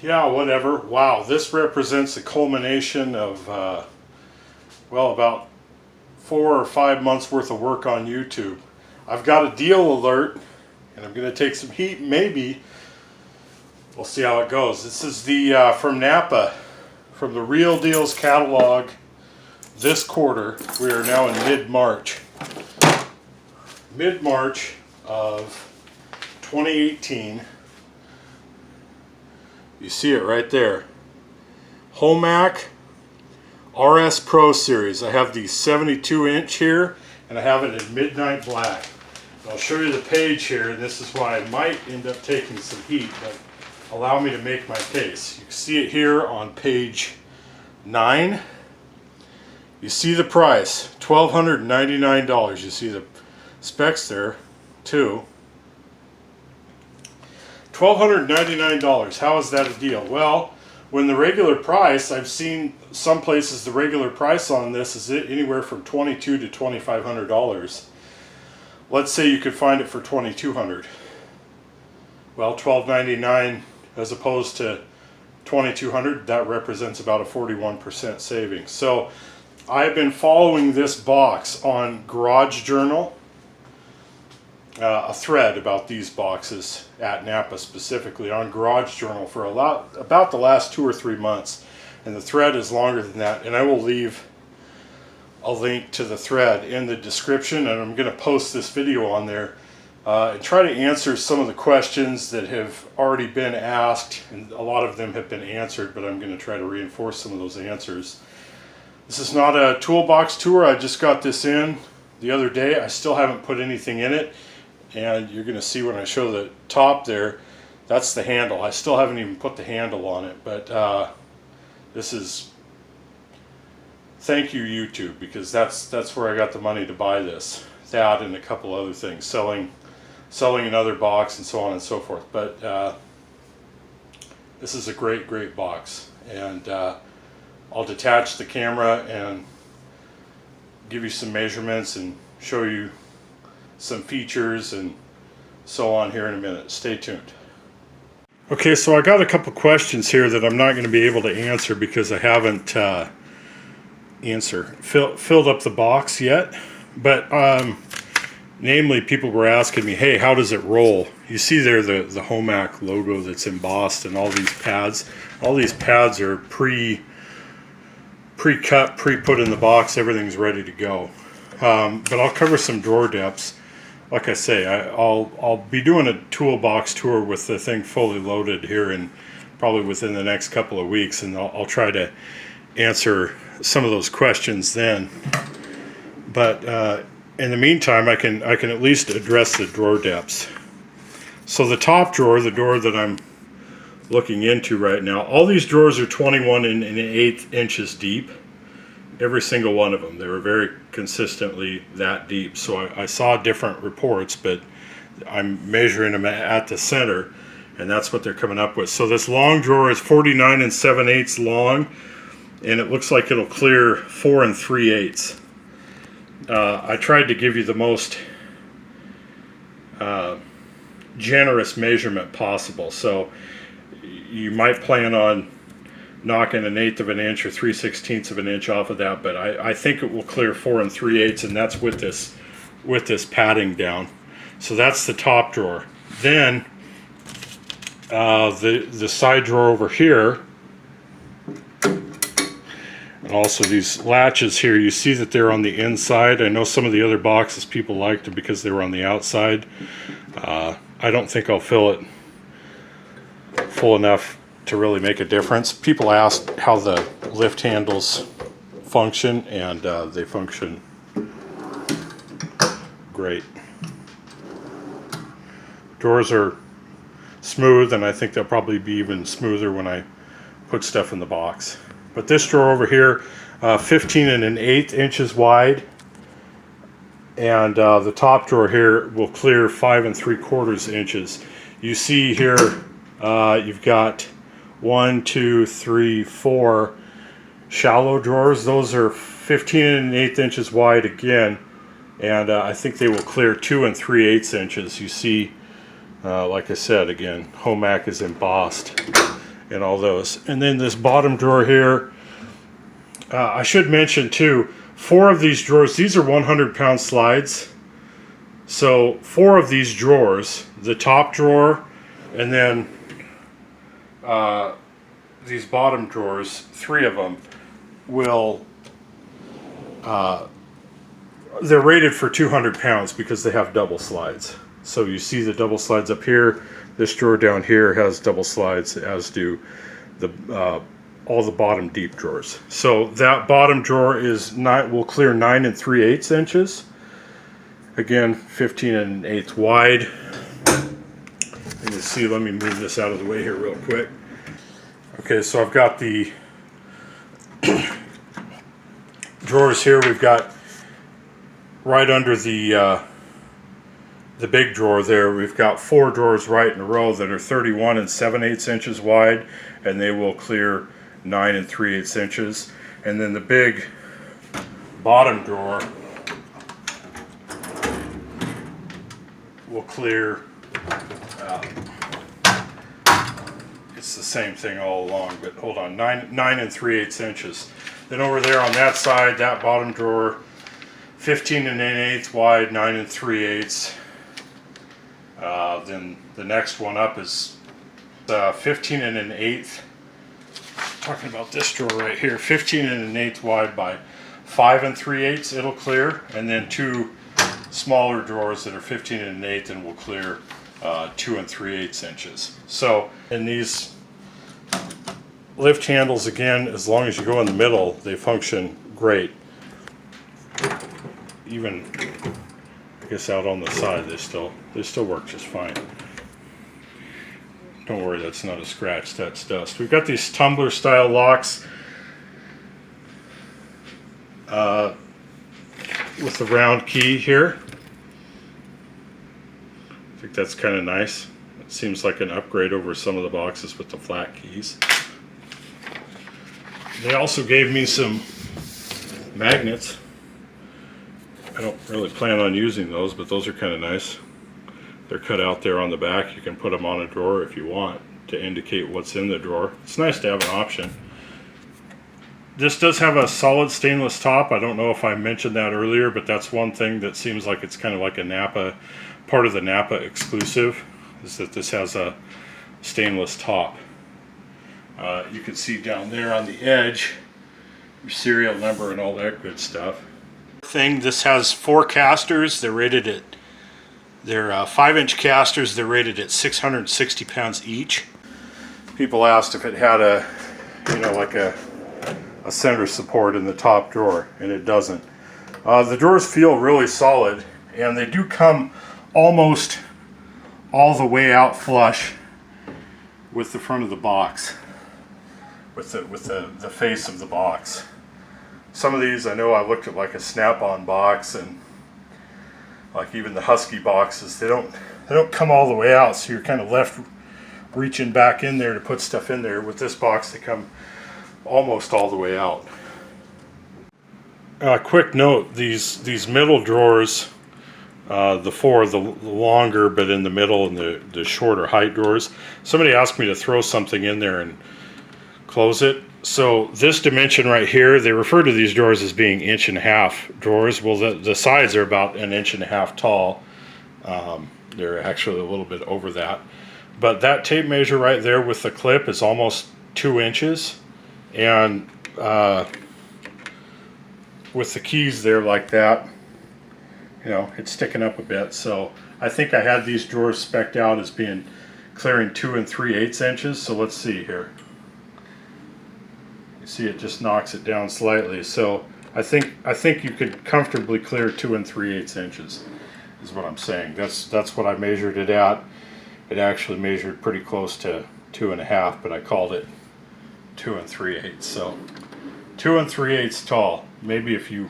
Yeah, whatever. Wow, this represents the culmination of, well, about 4 or 5 months worth of work on YouTube. I've got a deal alert, and I'm going to take some heat, maybe. We'll see how it goes. This is the from Napa, from the Real Deals catalog this quarter. We are now in mid-March. Mid-March of 2018. You see it right there. Homak RS Pro series. I have the 72-inch here, and I have it in midnight black. I'll show you the page here, and this is why I might end up taking some heat, but allow me to make my case. You can see it here on page 9. You see the price, $1,299. You see the specs there, too. $1,299. How is that a deal? Well, when the regular price, I've seen some places the regular price on this is anywhere from $2,200 to $2,500. Let's say you could find it for $2,200. Well, $1,299 as opposed to $2,200, that represents about a 41% savings. So I've been following this box on Garage Journal, a thread about these boxes at Napa specifically on Garage Journal for about the last 2 or 3 months, and the thread is longer than that, and I will leave a link to the thread in the description, and I'm going to post this video on there and try to answer some of the questions that have already been asked, and a lot of them have been answered, but I'm going to try to reinforce some of those answers. This is not a toolbox tour. I just got this in the other day. I still haven't put anything in it, and you're going to see when I show the top there, that's the handle. I still haven't even put the handle on it, but this is, thank you YouTube, because that's where I got the money to buy this. That and a couple other things, selling another box and so on and so forth. But this is a great box, and I'll detach the camera and give you some measurements and show you some features and so on here in a minute. Stay tuned. Okay, so I got a couple questions here that I'm not going to be able to answer because I haven't filled up the box yet. But namely, people were asking me, hey, how does it roll? You see there the Homak logo that's embossed and all these pads. All these pads are pre-cut, pre-put in the box. Everything's ready to go. But I'll cover some drawer depths. Like I say, I'll be doing a toolbox tour with the thing fully loaded here, and probably within the next couple of weeks, and I'll try to answer some of those questions then. But in the meantime, I can at least address the drawer depths. So the top drawer, the drawer that I'm looking into right now, all these drawers are 21 1/8 inches deep. Every single one of them. They were very consistently that deep. So I saw different reports, but I'm measuring them at the center, and that's what they're coming up with. So this long drawer is 49 7/8 long, and it looks like it'll clear 4 3/8. I tried to give you the most generous measurement possible. So you might plan on knocking 1/8 of an inch or 3/16 of an inch off of that, but I think it will clear 4 3/8, and that's with this padding down. So that's the top drawer. Then the side drawer over here, and also these latches here, you see that they're on the inside. I know some of the other boxes people liked them because they were on the outside. I don't think I'll fill it full enough to really make a difference. People asked how the lift handles function, and they function great. Drawers are smooth, and I think they'll probably be even smoother when I put stuff in the box. But this drawer over here, 15 1/8 inches wide, and the top drawer here will clear 5 3/4 inches. You see here, you've got 1, 2, 3, 4 shallow drawers. Those are 15 1/8 inches wide again, and I think they will clear 2 3/8 inches. You see, like I said, again, Homak is embossed, in all those. And then this bottom drawer here, I should mention too, 4 of these drawers, these are 100-pound slides. So 4 of these drawers, the top drawer, and then these bottom drawers, 3 of them will, they're rated for 200 pounds because they have double slides. So you see the double slides up here. This drawer down here has double slides, as do the all the bottom deep drawers. So that bottom drawer will clear 9 3/8 inches. Again, 15 1/8 wide. You can see, let me move this out of the way here real quick. Okay, so I've got the drawers here. We've got right under the big drawer there, we've got 4 drawers right in a row that are 31 7/8 inches wide, and they will clear 9 3/8 inches. And then the big bottom drawer will clear, it's the same thing all along, but hold on, 9 3/8 inches. Then over there on that side, that bottom drawer, 15 1/8 wide, 9 3/8. Then the next one up is 15 1/8. Talking about this drawer right here, 15 1/8 wide by 5 3/8. It'll clear, and then 2 smaller drawers that are 15 1/8 and will clear 2 3/8 inches. So, in these lift handles, again, as long as you go in the middle, they function great. Even, I guess, out on the side, they still work just fine. Don't worry, that's not a scratch, that's dust. We've got these tumbler style locks with the round key here. I think that's kind of nice. It seems like an upgrade over some of the boxes with the flat keys. They also gave me some magnets. I don't really plan on using those, but those are kind of nice. They're cut out there on the back. You can put them on a drawer if you want to indicate what's in the drawer. It's nice to have an option. This does have a solid stainless top. I don't know if I mentioned that earlier, but that's one thing that seems like it's kind of like a Napa, part of the Napa exclusive, is that this has a stainless top. You can see down there on the edge your serial number and all that good stuff. This has 4 casters. They're rated at, they're 5-inch casters. They're rated at 660 pounds each. People asked if it had a, like a center support in the top drawer, and it doesn't. The drawers feel really solid, and they do come almost all the way out flush with the front of the box, with the face of the box. Some of these, I know I looked at like a Snap-on box, and like even the Husky boxes, they don't come all the way out, so you're kind of left reaching back in there to put stuff in there. With this box, they come almost all the way out. Quick note, these middle drawers, the 4, the longer but in the middle, and the shorter height drawers, somebody asked me to throw something in there and close it. So this dimension right here, they refer to these drawers as being 1.5-inch drawers. Well, the sides are about 1.5 inches tall. They're actually a little bit over that. But that tape measure right there with the clip is almost 2 inches. And with the keys there like that, it's sticking up a bit. So I think I had these drawers spec'd out as being clearing 2 3/8 inches. So let's see here. You see it just knocks it down slightly. So I think you could comfortably clear 2 3/8 inches is what I'm saying. That's what I measured it at. It actually measured pretty close to 2.5, but I called it 2 3/8. So 2 3/8 tall. Maybe if you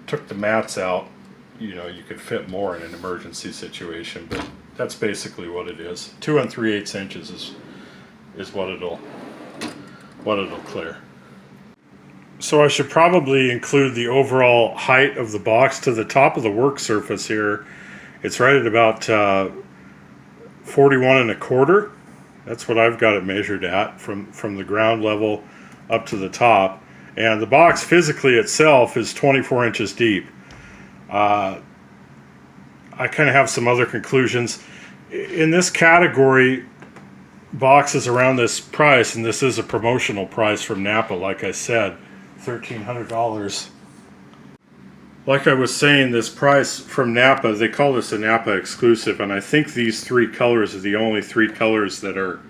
took the mats out, you could fit more in an emergency situation, but that's basically what it is. 2 3/8 inches is what it'll clear. So I should probably include the overall height of the box to the top of the work surface here. It's right at about 41 1/4, That's what I've got it measured at, from the ground level up to the top. And the box physically itself is 24 inches deep. I kind of have some other conclusions. In this category, boxes around this price, and this is a promotional price from Napa, like I said, $1,300. Like I was saying, this price from Napa, they call this a Napa exclusive, and I think these three colors are the only three colors that are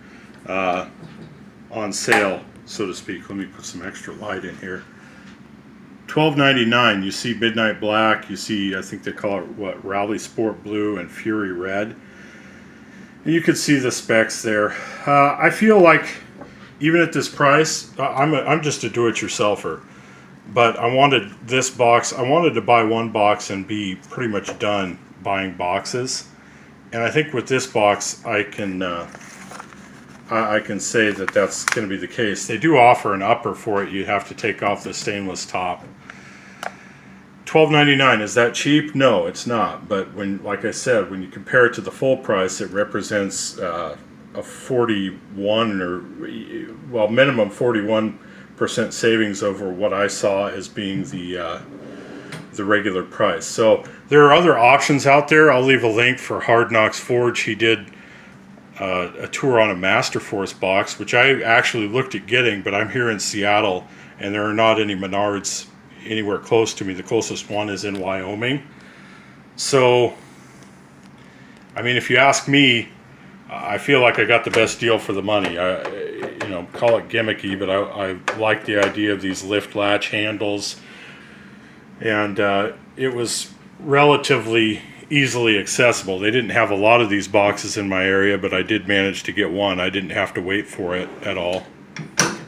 on sale, so to speak. Let me put some extra light in here. $12.99. You see Midnight Black, you see, I think they call it, what, Rally Sport Blue and Fury Red. And you can see the specs there. I feel like, even at this price, I'm just a do-it-yourselfer. But I wanted this box, I wanted to buy one box and be pretty much done buying boxes. And I think with this box, I can say that that's going to be the case. They do offer an upper for it. You have to take off the stainless top. $12.99, is that cheap? No, it's not. But when, like I said, when you compare it to the full price, it represents a 41 or, well, minimum 41% savings over what I saw as being the regular price. So there are other options out there. I'll leave a link for Hard Knocks Forge. He did a tour on a Masterforce box, which I actually looked at getting, but I'm here in Seattle and there are not any Menards anywhere close to me. The closest one is in Wyoming. So, I mean, if you ask me, I feel like I got the best deal for the money. You know, call it gimmicky, but I like the idea of these lift latch handles, and it was relatively easily accessible. They didn't have a lot of these boxes in my area, but I did manage to get one. I didn't have to wait for it at all.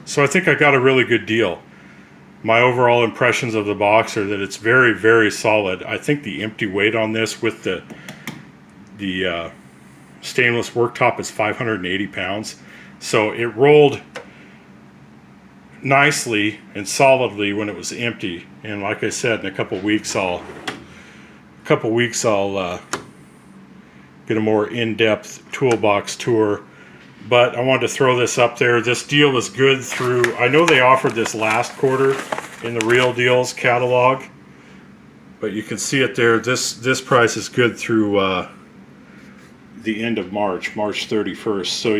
So I think I got a really good deal. My overall impressions of the box are that it's very, very solid. I think the empty weight on this with the stainless worktop is 580 pounds. So it rolled nicely and solidly when it was empty. And like I said, in a couple weeks I'll get a more in-depth toolbox tour. But I wanted to throw this up there. This deal is good through, I know they offered this last quarter in the Real Deals catalog, but you can see it there. This price is good through the end of March 31st. So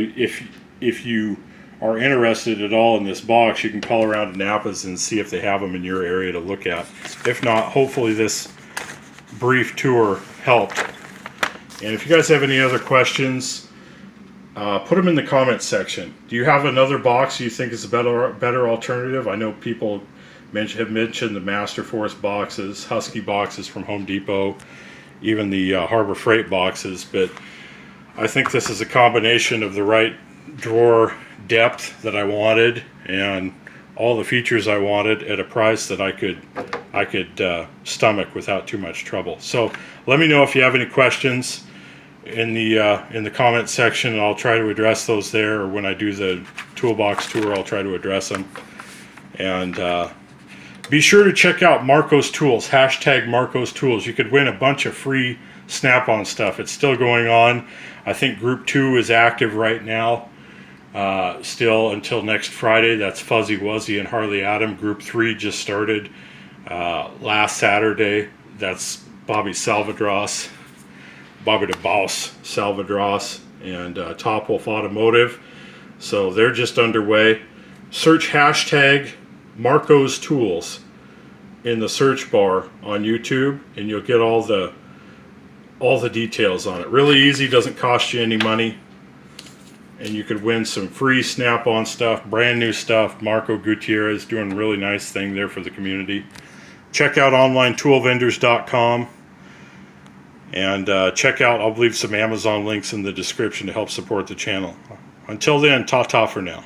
if you are interested at all in this box, you can call around to Napa's and see if they have them in your area to look at. If not, hopefully this brief tour helped. And if you guys have any other questions, put them in the comments section. Do you have another box you think is a better alternative? I know people have mentioned the Masterforce boxes, Husky boxes from Home Depot, even the Harbor Freight boxes, but I think this is a combination of the right drawer depth that I wanted and all the features I wanted at a price that I could stomach without too much trouble. So let me know if you have any questions in the comment section, and I'll try to address those there, or when I do the toolbox tour I'll try to address them. And be sure to check out Marco's Tools, hashtag Marco's Tools. You could win a bunch of free Snap-on stuff. It's still going on. I think Group 2 is active right now, still until next Friday. That's Fuzzy Wuzzy and Harley Adam. Group 3 just started last Saturday. That's Bobby Salvadros, Bobby DeBoss Salvadros, and Top Wolf Automotive. So they're just underway. Search hashtag Marco's Tools in the search bar on YouTube, and you'll get all the details on it. Really easy, doesn't cost you any money, and you could win some free Snap-on stuff, brand new stuff. Marco Gutierrez doing a really nice thing there for the community. Check out onlinetoolvendors.com, and check out, I'll leave some Amazon links in the description to help support the channel. Until then, ta-ta for now.